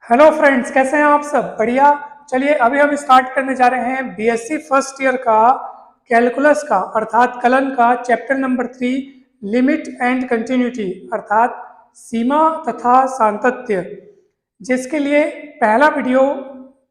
Hello friends, कैसे हैं आप सब? बढ़िया। चलिए अभी हम स्टार्ट करने जा रहे हैं बीएससी फर्स्ट ईयर का कैलकुलस का अर्थात कलन का chapter number 3 limit and continuity अर्थात सीमा तथा सातत्य, जिसके लिए पहला वीडियो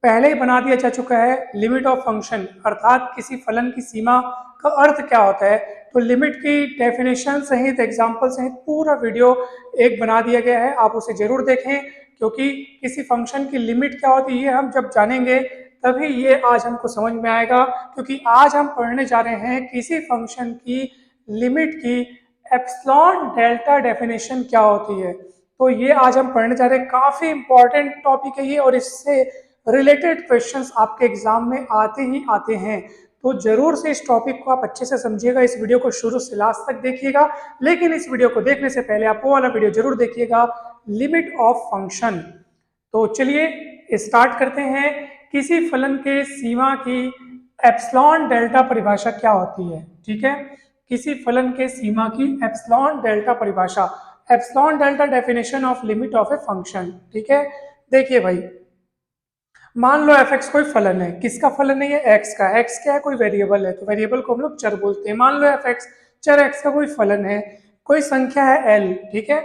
पहले ही बना दिया जा चुका है। लिमिट ऑफ फंक्शन अर्थात किसी फलन की सीमा का अर्थ क्या होता है, तो लिमिट की डेफिनेशन सहित एग्जाम्पल सहित पूरा वीडियो एक बना दिया गया है। आप उसे जरूर देखें, क्योंकि किसी फंक्शन की लिमिट क्या होती है हम जब जानेंगे तभी ये आज हमको समझ में आएगा। क्योंकि आज हम पढ़ने जा रहे हैं किसी फंक्शन की लिमिट की एप्सिलॉन डेल्टा डेफिनेशन क्या होती है। तो ये आज हम पढ़ने जा रहे हैं। काफी इंपॉर्टेंट टॉपिक है ये, और इससे रिलेटेड क्वेश्चंस आपके एग्जाम में आते ही आते हैं। तो जरूर से इस टॉपिक को आप अच्छे से समझिएगा, इस वीडियो को शुरू से लास्ट तक देखिएगा। लेकिन इस वीडियो को देखने से पहले आप वो वाला वीडियो जरूर देखिएगा, लिमिट ऑफ फंक्शन। तो चलिए स्टार्ट करते हैं। किसी फलन के सीमा की एप्सिलॉन डेल्टा परिभाषा क्या होती है? ठीक है, किसी फलन के सीमा की एप्सिलॉन डेल्टा परिभाषा, epsilon delta definition of limit of a function. ठीक है, देखिए भाई, मान लो एफ एक्स कोई फलन है। किसका फलन है? ये एक्स का। एक्स क्या है? कोई वेरिएबल है, तो वेरिएबल को हम लोग चर बोलते हैं। मान लो एफ एक्स चर एक्स का कोई फलन है, कोई संख्या है एल। ठीक है,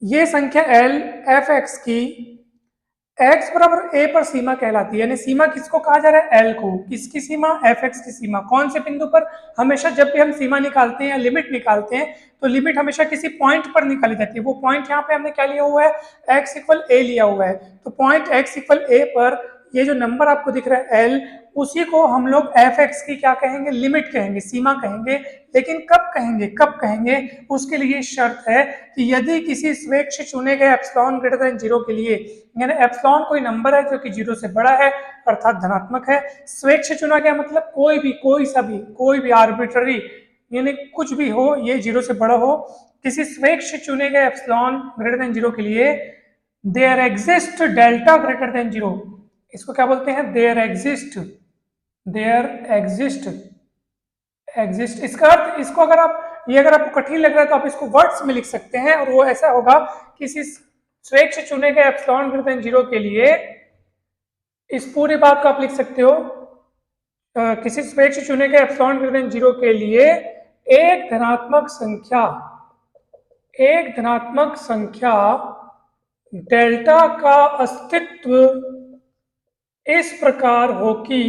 ये संख्या एल एफ एक्स की एक्स बराबर ए पर सीमा कहलाती है। यानी सीमा किसको कहा जा रहा है? एल को। किसकी सीमा? एफ एक्स की सीमा। कौन से बिंदु पर? हमेशा जब भी हम सीमा निकालते हैं या लिमिट निकालते हैं तो लिमिट हमेशा किसी पॉइंट पर निकाली जाती है। वो पॉइंट यहाँ पे हमने क्या लिया हुआ है? एक्स इक्वल ए लिया हुआ है। तो पॉइंट एक्स इक्वल ए पर ये जो नंबर आपको दिख रहा है एल, उसी को हम लोग एफ एक्स की क्या कहेंगे? लिमिट कहेंगे, सीमा कहेंगे। लेकिन कब कहेंगे? कब कहेंगे? उसके लिए शर्त है कि यदि किसी स्वेच्छ चुने गए एप्सिलॉन ग्रेटर देन 0 के लिए, यानी एप्सिलॉन कोई नंबर है जो कि 0 से बड़ा है अर्थात धनात्मक है। स्वेच्छ चुना गया मतलब कोई भी, कोई सा भी, कोई भी आर्बिट्ररी, यानी कुछ भी हो, ये 0 से बड़ा हो। किसी स्वेच्छ चुने गए एप्सिलॉन ग्रेटर देन 0 के लिए there exist delta greater than 0, इसको क्या बोलते हैं? There exist, there exist, exist. इसका अर्थ, इसको अगर आप, ये अगर आपको कठिन लग रहा है तो आप इसको वर्ड्स में लिख सकते हैं, और वो ऐसा होगा, किसी स्वेच्छ चुने गए एप्सिलॉन ग्रेटर देन 0 के लिए, इस पूरी बात को आप लिख सकते हो, किसी स्वेच्छ चुने गए एप्सिलॉन ग्रेटर देन 0 के लिए एक धनात्मक संख्या, एक धनात्मक संख्या डेल्टा का अस्तित्व इस प्रकार हो कि,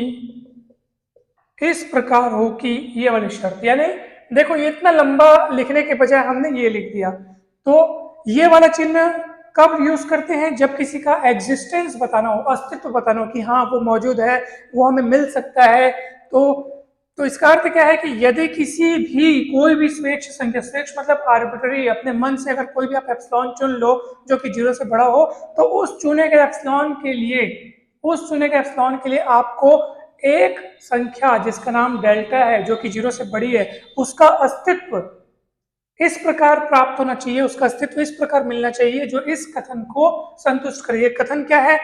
इस प्रकार हो कि, ये वाली शर्त। यानी देखो, ये इतना लंबा लिखने के बजाय हमने ये लिख दिया। तो ये वाला चिन्ह कब यूज करते हैं? जब किसी का एग्जिस्टेंस बताना हो, अस्तित्व बताना हो कि हाँ वो मौजूद है, वो हमें मिल सकता है। तो इसका अर्थ क्या है कि यदि किसी भी, कोई भी स्वेच्छ संख्या, स्वेच्छ मतलब आर्बिट्ररी, अपने मन से अगर कोई भी आप एप्सिलॉन चुन लो जो कि 0 से बड़ा हो, तो उस चुने गए एप्सिलॉन के लिए, उस चुने गए एप्सिलॉन के लिए आपको एक संख्या जिसका नाम डेल्टा है, जो कि 0 से बड़ी है, उसका अस्तित्व इस प्रकार प्राप्त होना चाहिए, उसका अस्तित्व इस प्रकार मिलना चाहिए जो इस कथन को संतुष्ट करे। कथन क्या है?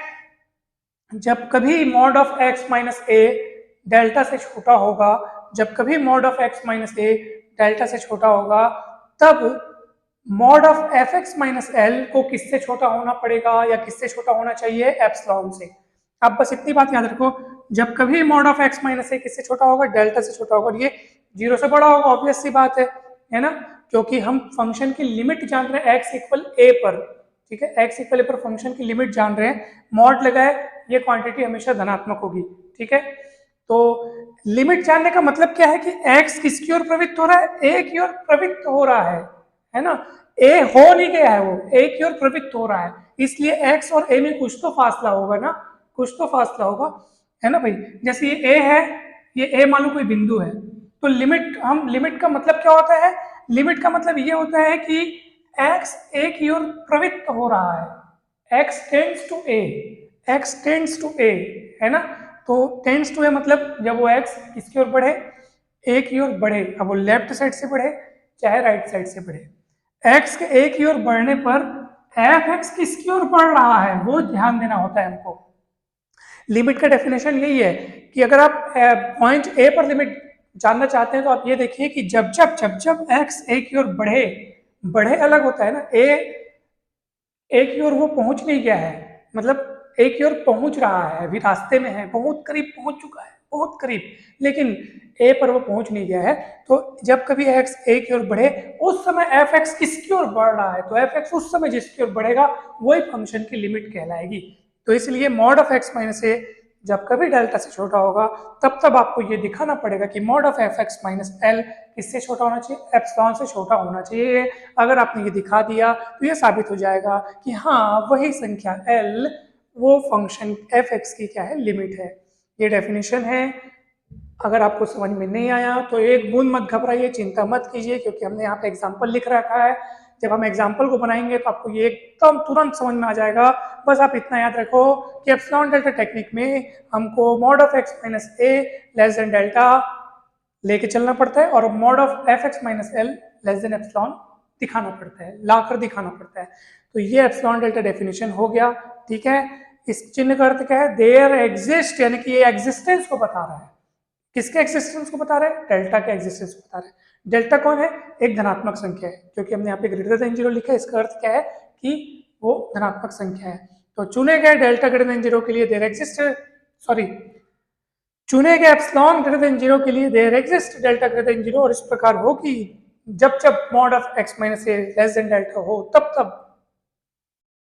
जब कभी mod of x minus A delta से छोटा होगा, जब कभी mod of x minus A delta से छोटा होगा, तब mod of f x minus L को किससे छोटा होना पड़ेगा या किससे छोटा होना चाहिए? एप्सिलॉन से। आप बस इतनी बात याद रखो, जब कभी mod of x minus a किससे छोटा होगा? डेल्टा से छोटा होगा। ये 0 से बड़ा होगा, ऑब्वियस सी बात है ना? क्योंकि हम फंक्शन की लिमिट जान रहे हैं एक्स इक्वल ए पर। ठीक है, एक्स इक्वल ए पर फंक्शन की लिमिट जान रहे हैं, मॉड लगाए, ये क्वांटिटी हमेशा धनात्मक होगी। ठीक है, तो लिमिट जानने का मतलब क्या है कि एक्स किसकी ओर प्रवृत्त हो रहा है? ए की ओर प्रवृत्त हो रहा है ना? ए हो नहीं गया है, वो ए की ओर प्रवृत्त हो रहा है, इसलिए एक्स और ए में कुछ तो फासला होगा ना, कुछ तो फासला होगा, है ना भाई? जैसे ये ए है, ये ए मान लो कोई बिंदु है, तो लिमिट, हम लिमिट का मतलब क्या होता है? लिमिट का मतलब ये होता है कि एक्स ए की ओर प्रवृत्त हो रहा है, extends to a, extends to a, है ना? तो टेंड्स टू ए मतलब जब वो एक्स किसकी ओर बढ़े? ए की ओर बढ़े। अब वो लेफ्ट साइड से बढ़े चाहे राइट साइड से बढ़े, एक्स के ए की ओर बढ़ने पर एफ एक्स किसकी ओर बढ़ रहा है वो ध्यान देना होता है हमको। लिमिट का डेफिनेशन यही है कि अगर आप पॉइंट ए पर लिमिट जानना चाहते हैं तो आप ये देखिए कि जब जब एक्स ए की ओर बढ़े, बढ़े अलग होता है ना, ए की ओर वो पहुंच नहीं गया है, मतलब एक की ओर पहुंच रहा है, अभी रास्ते में है, बहुत करीब पहुंच चुका है, बहुत करीब, लेकिन ए पर वो पहुंच नहीं गया है। तो जब कभी एक्स ए की ओर बढ़े उस समय एफ एक्स किसकी ओर बढ़ रहा है, तो एफ एक्स उस समय जिसकी ओर बढ़ेगा वही फंक्शन की लिमिट कहलाएगी। तो इसलिए मॉड ऑफ एक्स माइनस ए जब कभी डेल्टा से छोटा होगा तब आपको ये दिखाना पड़ेगा कि mod of f x minus L किससे छोटा होना चाहिए, एप्सिलॉन से छोटा होना चाहिए। अगर आपने ये दिखा दिया तो ये साबित हो जाएगा कि हाँ वही संख्या एल वो फंक्शन एफ एक्स की क्या है, लिमिट है। ये डेफिनेशन है। अगर आपको समझ में नहीं आया तो एक बूंद मत घबराइए, चिंता मत कीजिए, क्योंकि हमने यहाँ पे एग्जाम्पल लिख रखा है। जब हम एग्जाम्पल को बनाएंगे तो आपको ये एकदम तुरंत समझ में आ जाएगा। बस आप इतना याद रखो कि एप्सिलॉन डेल्टा टेक्निक में हमको mod of x minus a less than delta लेके चलना पड़ता है और mod of f x minus l less than epsilon दिखाना पड़ता है, लाकर दिखाना पड़ता है। तो ये एप्सिलॉन डेल्टा डेफिनेशन हो गया, ठीक है। इस चिन्ह का अर्थ क्या है, देयर एग्जिस्ट, यानी कि ये एग्जिस्टेंस को बता रहा है। किसके एग्जिस्टेंस को बता रहा है, डेल्टा के एग्जिस्टेंस को बता रहा है। डेल्टा कौन है, एक धनात्मक संख्या है, क्योंकि हमने यहाँ पे ग्रेटर देन जीरो लिखा है, इसका अर्थ क्या है कि वो धनात्मक संख्या है। तो चुने गए डेल्टा ग्रेटर देन जीरो के लिए देयर एग्जिस्ट, सॉरी चुने गए एप्सिलॉन ग्रेटर देन जीरो के लिए there exist delta greater than zero, और इस प्रकार हो कि जब जब mod of x minus a less than delta हो तब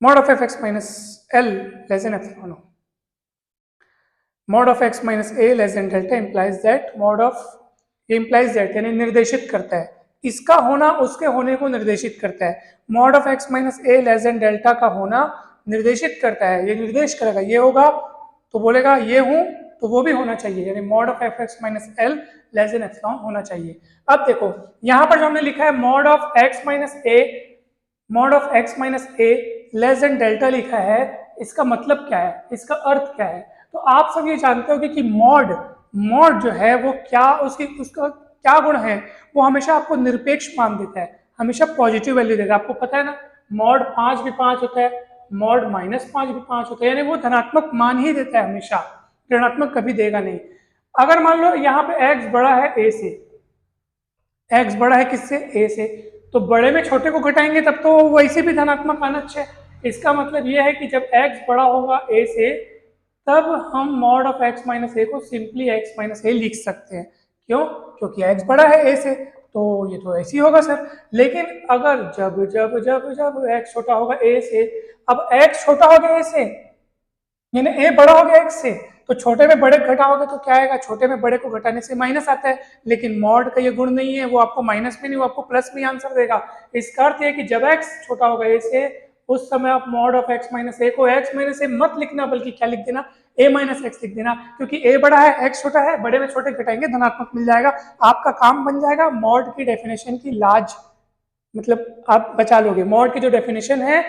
mod of f x minus l less than epsilon हो। Mod of x minus a less than delta implies that, mod of ये इंप्लाइज दैट यानी निर्देशित करता है, इसका होना उसके होने को निर्देशित करता है। Mod of x minus a less than delta का होना निर्देशित करता है, ये निर्देश करेगा, ये होगा तो बोलेगा ये हूं तो वो भी होना चाहिए, यानी mod of f x minus l less than epsilon होना चाहिए। अब देखो यहां पर जो हमने लिखा है mod of x minus a, mod of x minus a less than delta लिखा है, इसका मतलब क्या है, इसका अर्थ क्या है। तो आप सब ये जानते होंगे कि मॉड मॉड जो है वो क्या, उसका क्या गुण है, वो हमेशा आपको निरपेक्ष मान देता है, हमेशा पॉजिटिव वैल्यू देगा। आपको पता है ना, मॉड 5 भी 5 होता है, मॉड -5 भी 5 होता है, यानी वो धनात्मक मान ही देता है, हमेशा ऋणात्मक कभी देगा नहीं। अगर मान लो यहाँ पे x बड़ा है a से, x बड़ा है किससे, a से, तो बड़े में छोटे को घटाएंगे तब तो वैसे भी धनात्मक आना अच्छा है। इसका मतलब यह है कि जब x बड़ा होगा a से तब हम मॉड ऑफ x माइनस ए को सिंपली x माइनस ए लिख सकते हैं। क्यों, क्योंकि x बड़ा है a से, तो ये तो ऐसे ही होगा सर। लेकिन अगर जब जब जब जब x छोटा होगा a से, अब x छोटा हो गया a से यानी a बड़ा हो गया x से, तो छोटे में बड़े घटाओगे तो क्या आएगा, छोटे में बड़े को घटाने से माइनस आता है। लेकिन मॉड का ये गुण नहीं है, वो आपको माइनस में नहीं, वो आपको प्लस में आंसर देगा। इसका अर्थ है कि जब x छोटा होगा a से उस समय आप मॉड ऑफ x माइनस ए को x माइनस ए मत लिखना, बल्कि क्या लिख देना, a माइनस एक्स लिख देना, क्योंकि a बड़ा है x छोटा है, बड़े में छोटे घटाएंगे धनात्मक मिल जाएगा, आपका काम बन जाएगा। मॉड की डेफिनेशन की लाज मतलब आप बचा लोगे, मॉड की जो डेफिनेशन है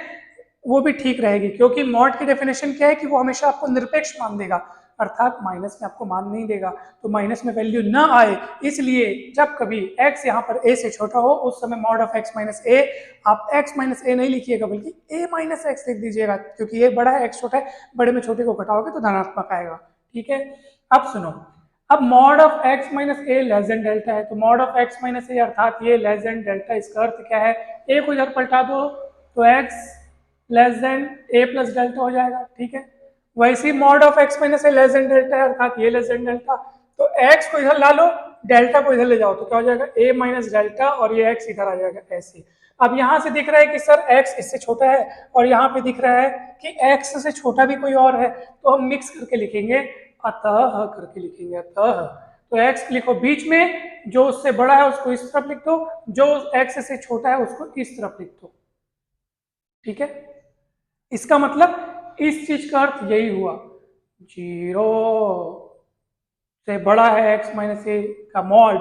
वो भी ठीक रहेगी, क्योंकि मॉड की डेफिनेशन क्या है कि वो हमेशा आपको निरपेक्ष मान देगा, अर्थात माइनस में आपको मान नहीं देगा, तो माइनस में वैल्यू ना आए। इसलिए जब कभी x यहाँ पर a से छोटा हो उस समय मॉड ऑफ x माइनस ए, आप x माइनस ए नहीं लिखिएगा बल्कि a माइनस एक्स लिख दीजिएगा, क्योंकि ये बड़ा है x छोटा है, बड़े में छोटे को घटाओगे तो धनात्मक आएगा। ठीक है, अब सुनो, अब mod of x minus a less than delta है, तो मॉड ऑफ x माइनस ए अर्थात ये लेस देन डेल्टा, इसका अर्थ क्या है, a को इधर पलटा दो तो x less than a plus delta हो जाएगा। ठीक है, वैसे ही mod of x minus a less than delta है, अर्थात ये लेस देन डेल्टा, तो x को इधर ला लो, डेल्टा को इधर ले जाओ तो क्या हो जाएगा, a माइनस डेल्टा, और ये x इधर आ जाएगा ऐसे। अब यहाँ से दिख रहा है कि सर x इससे छोटा है, और यहाँ पे दिख रहा है कि x से छोटा भी कोई और है, तो हम मिक्स करके लिखेंगे, अतः करके लिखेंगे, अतः। तो x लिखो बीच में, जो उससे बड़ा है उसको इस तरफ लिख दो, जो x से छोटा है उसको इस तरफ लिख दो। ठीक है, इसका मतलब इस चीज का अर्थ यही हुआ, 0 से बड़ा है x माइनस ए का मॉड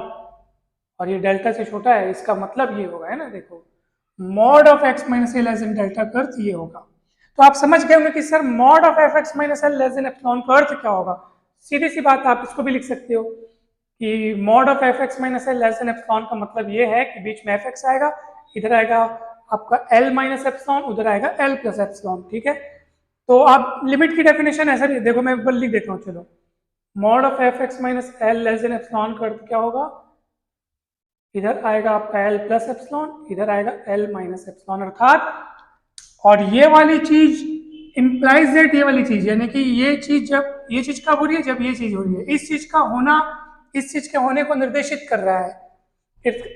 और ये डेल्टा से छोटा है, इसका मतलब ये होगा, है ना, देखो mod of x minus a less than delta का अर्थ ये होगा। तो आप समझ गए होंगे कि sir mod of f x minus l less than epsilon का अर्थ क्या होगा। सीधी सी बात, आप इसको भी लिख सकते हो कि mod of f x minus l less than epsilon का मतलब ये है कि बीच में एफ एक्स आएगा, इधर आएगा आपका एल माइनस एप्सिलॉन, उधर आएगा एल प्लस एप्सिलॉन। ठीक है, तो आप लिमिट की डेफिनेशन ऐसा देखो, मैं एक बार लिख देता हूँ, चलो, mod of f x minus l less than epsilon का अर्थ क्या होगा, इधर आएगा आपका एल प्लस एप्सिलॉन, इधर आएगा एल माइनस एप्सिलॉन, अर्थात और ये वाली चीज इम्प्लाइज दैट ये वाली चीज, यानी कि ये चीज जब ये चीज कब हो रही है, जब ये चीज हो रही है, इस चीज का होना इस चीज के होने को निर्देशित कर रहा है।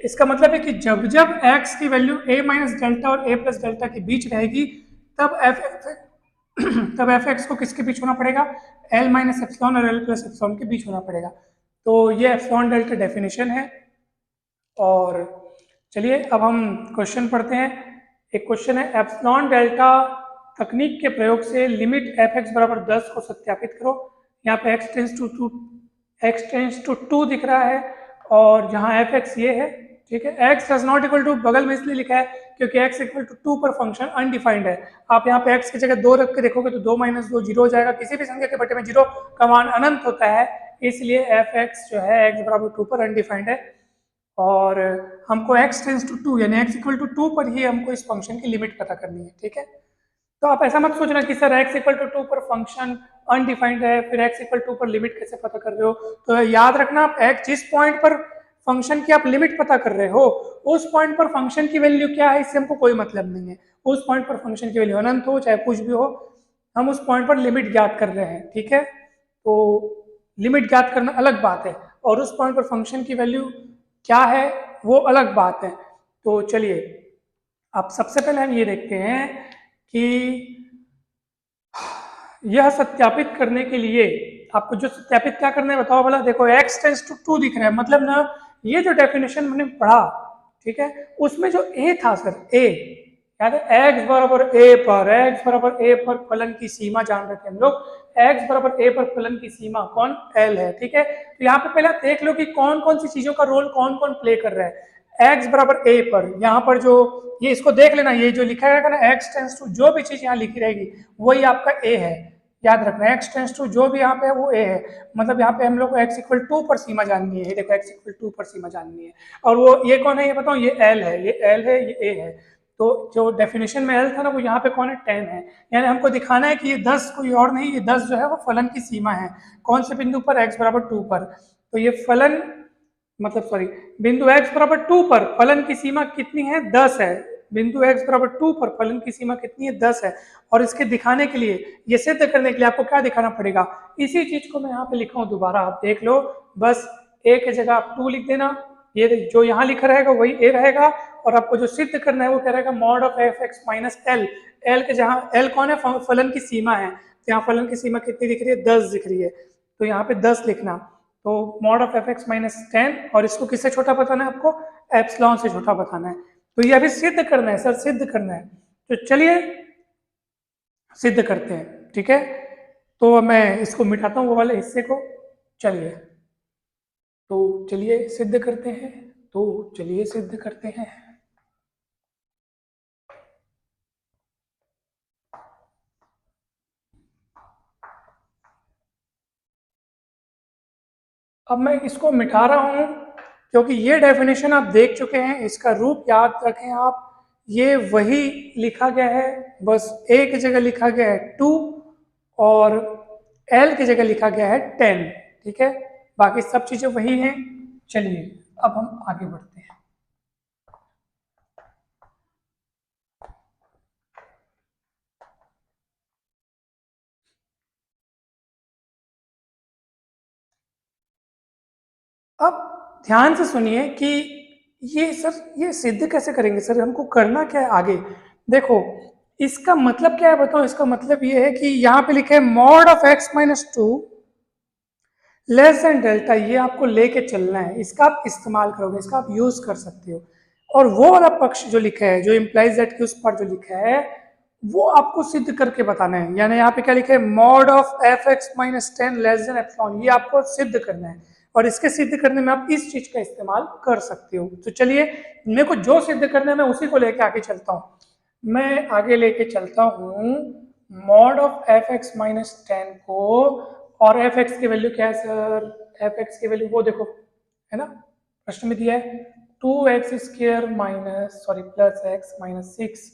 इसका मतलब है कि जब जब x की वैल्यू a माइनस डेल्टा और a प्लस डेल्टा के बीच रहेगी, तब तब एफ एक्स को किसके बीच होना पड़ेगा, एल माइनस एप्सिलॉन और एल प्लस एप्सिलॉन के बीच होना पड़ेगा। तो ये एप्सिलॉन डेल्टा डेफिनेशन है। और चलिए अब हम क्वेश्चन पढ़ते हैं। एक क्वेश्चन है, एप्सिलॉन डेल्टा तकनीक के प्रयोग से लिमिट एफ एक्स बराबर 10 को सत्यापित करो। यहाँ पे एक्स टेंस टू 2 दिख रहा है और जहाँ एफ एक्स ये है, ठीक है। X does not equal to बगल में इसलिए लिखा है क्योंकि एक्स इक्वल टू 2 पर फंक्शन अनडिफाइंड है। आप यहाँ पे एक्स की जगह 2 रख के देखोगे तो 2 माइनस 2 जीरो हो जाएगा। किसी भी संख्या के बटे में जीरो का मान अनंत होता है, इसलिए एफ एक्स जो है एक्स बराबर 2 पर अनडिफाइंड है। और हमको x टेंस टू 2 यानी x इक्वल टू 2 पर ही हमको इस फंक्शन की लिमिट पता करनी है, ठीक है। तो आप ऐसा मत सोचना कि सर x इक्वल टू 2 पर फंक्शन अनडिफाइंड है, फिर x इक्वल 2 पर लिमिट कैसे पता कर रहे हो। तो याद रखना, आप x जिस पॉइंट पर फंक्शन की आप लिमिट पता कर रहे हो, उस पॉइंट पर फंक्शन की वैल्यू क्या है इससे हमको कोई मतलब नहीं है। उस पॉइंट पर फंक्शन की वैल्यू अनंत हो चाहे कुछ भी हो, हम उस पॉइंट पर लिमिट ज्ञात कर रहे हैं, ठीक है। तो लिमिट ज्ञात करना अलग बात है और उस पॉइंट पर फंक्शन की वैल्यू क्या है वो अलग बात है। तो चलिए अब सबसे पहले हम ये देखते हैं कि यह सत्यापित करने के लिए आपको जो सत्यापित क्या करना है बताओ भला। देखो x टेंस टू 2 दिख रहा है, मतलब ना ये जो डेफिनेशन मैंने पढ़ा, ठीक है, उसमें जो a था सर, a याद है, x बराबर a पर फलन की सीमा जान रखे हम लोग। x बराबर a पर फलन की सीमा कौन, l है, ठीक है। तो यहाँ पे पहले देख लो कि कौन कौन सी चीजों का रोल कौन कौन प्ले कर रहा है। x बराबर a पर यहाँ पर जो ये इसको देख लेना, ये जो लिखा रहेगा ना x टेंस टू, जो भी चीज यहाँ लिखी रहेगी वही आपका a है। याद रखना x टेंस टू जो भी यहाँ पे है वो a है, मतलब यहाँ पे हम लोग को x इक्वल 2 पर सीमा जाननी है। ये देखो x इक्वल 2 पर सीमा जाननी है। और वो ये कौन है ये बताओ, ये l है, ये l है, ये a है। तो जो डेफिनेशन में l था ना वो यहाँ पे कौन है, 10 है। यानी हमको दिखाना है कि ये 10 कोई और नहीं, ये 10 जो है वो फलन की सीमा है। कौन से बिंदु पर, x बराबर 2 पर। तो ये फलन मतलब सॉरी बिंदु x बराबर 2 पर फलन की सीमा कितनी है, 10 है। बिंदु x बराबर 2 पर फलन की सीमा कितनी है, 10 है। और इसके दिखाने के लिए, ये सिद्ध करने के लिए आपको क्या दिखाना पड़ेगा, इसी चीज को मैं यहाँ पे लिखा हूँ, दोबारा आप देख लो। बस a की जगह आप 2 लिख देना, ये जो यहाँ लिखा रहेगा वही a रहेगा। और आपको जो सिद्ध करना है वो क्या रहेगा, mod of f x minus L. L के जहाँ एल कौन है, फलन की सीमा है। तो यहाँ फलन की सीमा कितनी दिख रही है, 10 दिख रही है। तो यहाँ पे 10 लिखना। तो mod of f x minus 10, और इसको किससे छोटा बताना है आपको, एप्सिलॉन से छोटा बताना है। तो ये अभी सिद्ध करना है सर, सिद्ध करना है। तो चलिए सिद्ध करते हैं, ठीक है। तो मैं इसको मिटाता हूँ वो वाले हिस्से को। चलिए तो चलिए सिद्ध करते हैं, तो चलिए सिद्ध करते हैं। अब मैं इसको मिटा रहा हूं क्योंकि ये डेफिनेशन आप देख चुके हैं, इसका रूप याद रखें आप। ये वही लिखा गया है, बस a की जगह लिखा गया है 2 और l की जगह लिखा गया है 10, ठीक है। बाकी सब चीजें वही हैं। चलिए अब हम आगे बढ़ते हैं। अब ध्यान से सुनिए कि ये सर ये सिद्ध कैसे करेंगे सर, हमको करना क्या है आगे। देखो इसका मतलब क्या है बताओ, इसका मतलब ये है कि यहाँ पे लिखे mod of x minus 2 less than delta, ये आपको लेके चलना है, इसका आप इस्तेमाल करोगे, इसका आप यूज कर सकते हो। और वो वाला पक्ष जो लिखा है, जो इम्प्लाइज दैट कि उस पर जो लिखा है वो आपको सिद्ध करके बताना है। यानी यहाँ पे क्या लिखा है, mod of f x minus 10 less than epsilon, ये आपको सिद्ध करना है। और इसके सिद्ध करने में आप इस चीज का इस्तेमाल कर सकते हो। तो चलिए मेरे को जो सिद्ध करना है मैं उसी को लेके आगे चलता हूँ। मैं आगे लेके चलता हूँ mod of f x minus 10 को, और एफ एक्स की वैल्यू क्या है सर, एफ एक्स की वैल्यू वो देखो है ना, प्रश्न में दिया है 2x square minus sorry plus x minus 6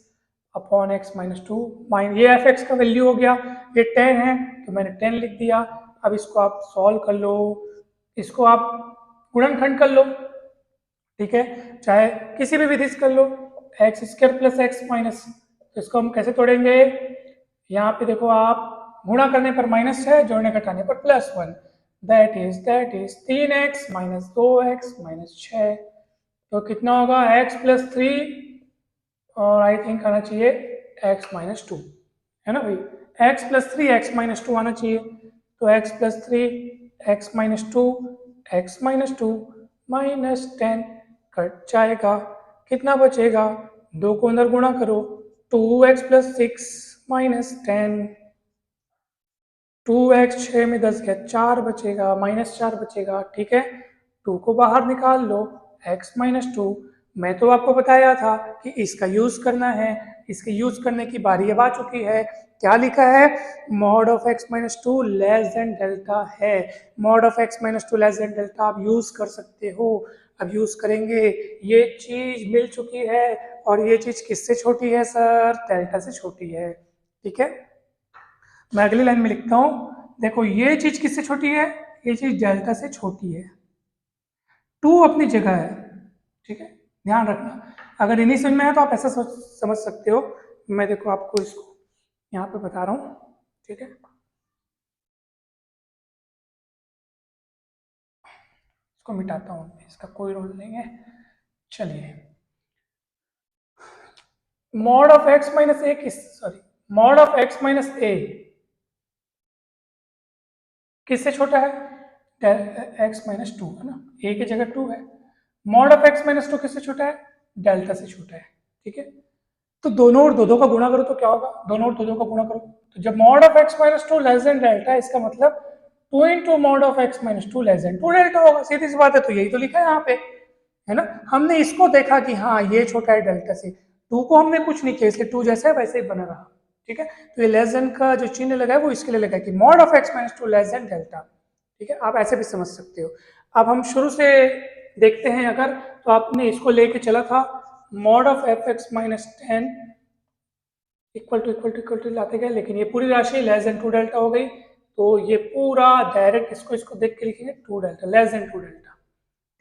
upon x minus 2। ये एफ एक्स का वैल्यू हो गया, ये 10 है तो मैंने 10 लिख दिया। अब इसको आप सॉल्व कर लो, इसको आप गुणनखंड कर लो, ठीक है, चाहे किसी भी विधि से कर लो। X square plus x minus, तो इसको हम कैसे तोड़ेंगे, यहाँ पे देखो आप गुणा करने पर -6, जोड़ने घटाने पर +1, that is 3x minus 2x minus 6। तो कितना होगा x प्लस 3 और आई थिंक आना चाहिए x माइनस 2, है ना भाई, x प्लस 3 x माइनस 2 आना चाहिए। तो x plus 3 x minus 2 x minus 2 minus 10 cut जाएगा, कितना बचेगा, 2 को अंदर गुणा करो, 2x प्लस 6 माइनस 10, 2x 6 में 10 गया 4 बचेगा, -4 बचेगा, ठीक है। 2 को बाहर निकाल लो, x माइनस 2। मैं तो आपको बताया था कि इसका यूज करना है, इसके यूज करने की बारी अब आ चुकी है। क्या लिखा है, mod of x minus 2 less than delta है। Mod of x minus 2 less than delta आप यूज कर सकते हो। अब यूज करेंगे, ये चीज मिल चुकी है और ये चीज किससे छोटी है सर, डेल्टा से छोटी है, ठीक है। मैं अगली लाइन में लिखता हूं, देखो ये चीज किससे छोटी है, ये चीज डेल्टा से छोटी है, 2 अपनी जगह है, ठीक है, ध्यान रखना। अगर इन्हीं समझ में है तो आप ऐसा समझ सकते हो। मैं देखो आपको इसको यहाँ पे बता रहा हूँ, ठीक है। इसको मिटाता हूँ, इसका कोई रोल नहीं है। चलिए, mod of x minus a mod of x minus a किससे छोटा है, x माइनस 2, है ना, a की जगह 2 है। मॉड ऑफ x माइनस 2 किससे छोटा है, डेल्टा से छोटा है, ठीक है। तो दोनों और दो का गुणा करो तो क्या होगा, दोनों और दो का गुणा करो, तो जब mod of x minus 2 less than delta, इसका मतलब 2 into mod of x minus 2 less then 2 delta होगा, सीधी सी बात है। तो यही तो लिखा है यहाँ पे, है ना। हमने इसको देखा कि हाँ ये छोटा है डेल्टा से, 2 को हमने कुछ नहीं किया, इसलिए 2 जैसा है वैसे ही बना रहा, ठीक है। तो ये लेस देन का जो चिन्ह लगा है वो इसके लिए लगा है कि mod of x minus 2 less than delta, ठीक है। आप ऐसे भी समझ सकते हो। अब हम शुरू से देखते हैं, अगर तो आपने इसको लेके चला था, mod of f x minus 10 equal to लाते गए, लेकिन ये पूरी राशि लेस देन 2 डेल्टा हो गई, तो ये पूरा डायरेक्ट इसको देख के लिखेंगे 2 डेल्टा लेस देन 2 डेल्टा,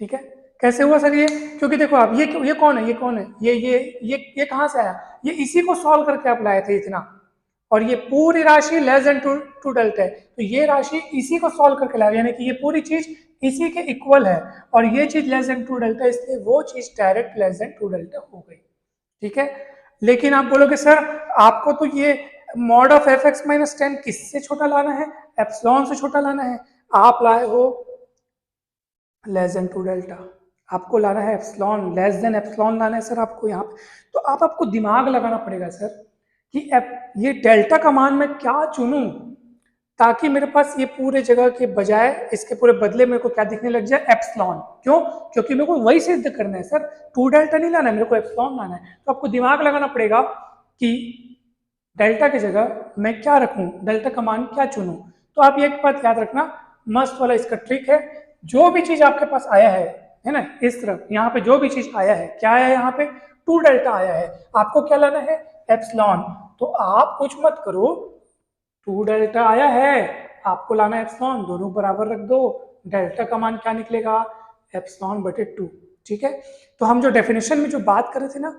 ठीक है। कैसे हुआ सर ये, क्योंकि देखो आप ये कौन है, ये कौन है, ये कहाँ से आया, ये इसी को सॉल्व करके आप लाए थे इतना, और ये पूरी राशि लेस देन 2 डेल्टा है, तो ये राशि इसी को सॉल्व करके लाया, यानी कि ये पूरी चीज इसी के इक्वल है, और ये चीज लेस देन 2 डेल्टा, इसलिए वो चीज डायरेक्ट लेस देन 2 डेल्टा हो गई, ठीक है। लेकिन आप बोलोगे सर आपको तो ये mod of f x minus 10 किससे छोटा लाना है, एप्सिलॉन से छोटा लाना है, आप लाए हो लेस देन 2 डेल्टा, आपको लाना है एप्सिलॉन, लेस देन एप्सिलॉन लाना है सर आपको यहाँ पे। तो आपको दिमाग लगाना पड़ेगा सर कि ये डेल्टा का मान मैं क्या चुनूं ताकि मेरे पास ये पूरे जगह के बजाय, इसके पूरे बदले मेरे को क्या दिखने लग जाए, एप्सिलॉन। क्यों, क्योंकि मेरे को वही सिद्ध करना है सर, 2 डेल्टा नहीं लाना है, मेरे को एप्सिलॉन लाना है। तो आपको दिमाग लगाना पड़ेगा कि डेल्टा की जगह मैं क्या रखूं, डेल्टा का मान क्या चुनूं। तो आप एक बात याद रखना, मस्त वाला इसका ट्रिक है, जो भी चीज आपके पास आया है ना, इस तरफ यहाँ पे जो भी चीज आया है, क्या आया है यहाँ पे, 2 डेल्टा आया है, आपको क्या लाना है, एप्सिलॉन। तो आप कुछ मत करो, 2 डेल्टा आया है, आपको लाना है एप्सिलॉन, दोनों बराबर रख दो, डेल्टा का मान क्या निकलेगा, एप्सिलॉन बटे 2, ठीक है। तो हम जो डेफिनेशन में जो बात कर रहे थे ना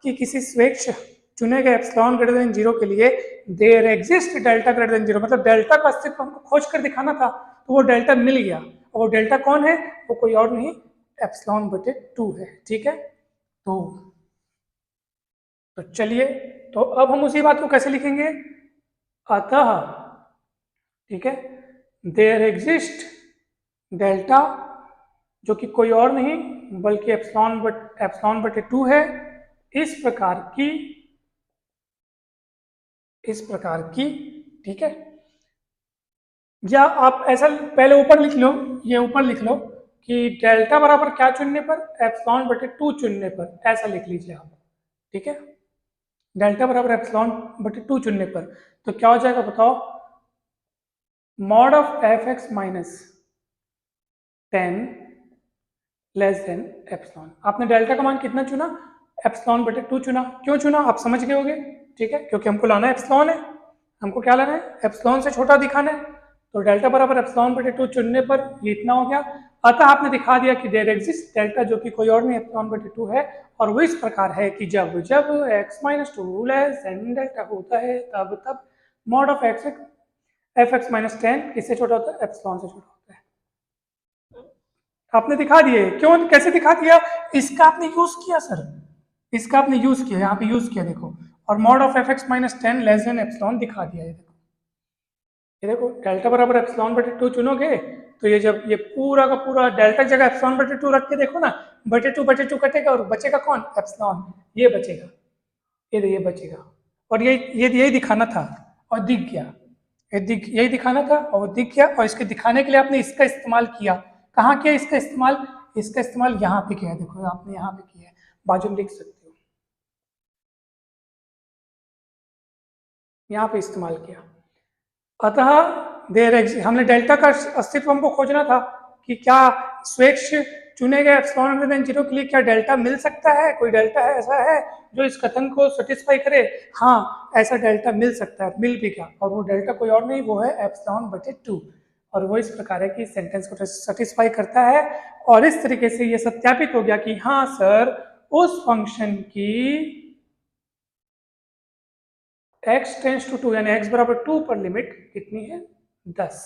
कि किसी स्वेच्छ चुने गए एप्सिलॉन ग्रेटर देन 0 के लिए there exist delta greater than 0, मतलब डेल्टा का अस्तित्व हमको खोज कर दिखाना था, तो वो डेल्टा मिल गया, और वो डेल्टा कौन है, वो कोई और नहीं एप्सिलॉन बटे 2 है, ठीक है। तो चलिए, तो अब हम उसी बात को कैसे लिखेंगे, अतः, ठीक है, देयर एग्जिस्ट डेल्टा, जो कि कोई और नहीं बल्कि एप्सिलॉन बटे 2 है, इस प्रकार की, ठीक है। या आप ऐसा पहले ऊपर लिख लो, ये ऊपर लिख लो कि डेल्टा बराबर क्या चुनने पर, एप्सिलॉन बटे 2 चुनने पर, ऐसा लिख लीजिए आप, ठीक है। डेल्टा बराबर एप्सिलॉन बटे 2 चुनने पर, तो क्या हो जाएगा बताओ, mod of f x minus 10 less than epsilon. आपने डेल्टा का मान कितना चुना, एप्सिलॉन बटे 2 चुना, क्यों चुना आप समझ गए होगे, ठीक है, क्योंकि हमको लाना है एप्सिलॉन है, हमको क्या लाना है, एप्सिलॉन से छोटा दिखाना है, तो डेल्टा बराबर एप्सिलॉन बटे 2 चुनने पर ये इतना हो गया। अतः आपने दिखा दिया कि देयर एग्जिस्ट डेल्टा, जो कि कोई और नहीं एप्सिलॉन बटे 2 है, और वो इस प्रकार है कि जब x minus 2 less than delta होता है तब mod of f x minus 10 किससे छोटा होता है? एप्सिलॉन से छोटा होता है। आपने दिखा दिए, क्यों कैसे दिखा दिया? इसका आपने यूज किया सर, इसका आपने यूज किया, यहाँ पे यूज किया देखो, और mod of f x minus 10 less than epsilon दिखा दिया। ये देखो डेल्टा बराबर एप्सिलॉन बटे 2 चुनोगे तो ये जब ये पूरा का पूरा डेल्टा की जगह एप्सिलॉन बटे 2 रख के देखो ना, बटे 2 कटेगा और बचेगा कौन? एप्सिलॉन। ये बचेगा, ये बचेगा, और यही दिखाना था और दिख गया। यही दिखाना था और दिख गया, और इसके दिखाने के लिए आपने इसका इस्तेमाल किया। कहाँ किया इसका इस्तेमाल? इसका इस्तेमाल यहाँ पे किया है, देखो आपने यहाँ पे किया है, बाजू में लिख सकते हो, यहाँ पे इस्तेमाल किया। अतः हमने डेल्टा का अस्तित्व हमको खोजना था कि क्या स्वेच्छ चुने गए एप्सिलॉन ग्रेटर देन 0 के लिए क्या डेल्टा मिल सकता है? कोई डेल्टा है ऐसा है जो इस कथन को सेटिस्फाई करे? हाँ, ऐसा डेल्टा मिल सकता है, मिल भी गया, और वो डेल्टा कोई और नहीं, वो है एप्सिलॉन बटे 2, और वो इस प्रकार है कि सेंटेंस को सेटिस्फाई करता है। और इस तरीके से ये सत्यापित हो गया कि हाँ सर, उस फंक्शन की x टेंस टू 2 यानी x बराबर 2 पर लिमिट कितनी है? 10।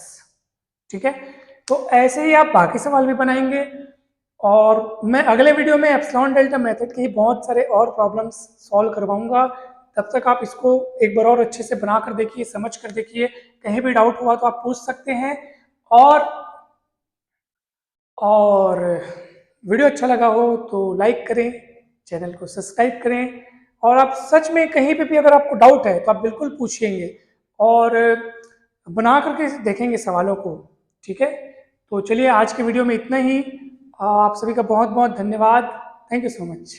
ठीक है, तो ऐसे ही आप बाकी सवाल भी बनाएंगे, और मैं अगले वीडियो में एप्सिलॉन डेल्टा मेथड के ही बहुत सारे और प्रॉब्लम्स सॉल्व करवाऊंगा। तब तक आप इसको एक बार और अच्छे से बना कर देखिए, समझ कर देखिए, कहीं भी डाउट हुआ तो आप पूछ सकते हैं। और वीडियो अच्छा लगा हो तो लाइक करें, चैनल को सब्सक्राइब करें, और आप सच में कहीं पे भी अगर आपको डाउट है तो आप बिल्कुल पूछेंगे और बना करके देखेंगे सवालों को। ठीक है, तो चलिए आज के वीडियो में इतना ही। आप सभी का बहुत बहुत धन्यवाद। Thank you so much.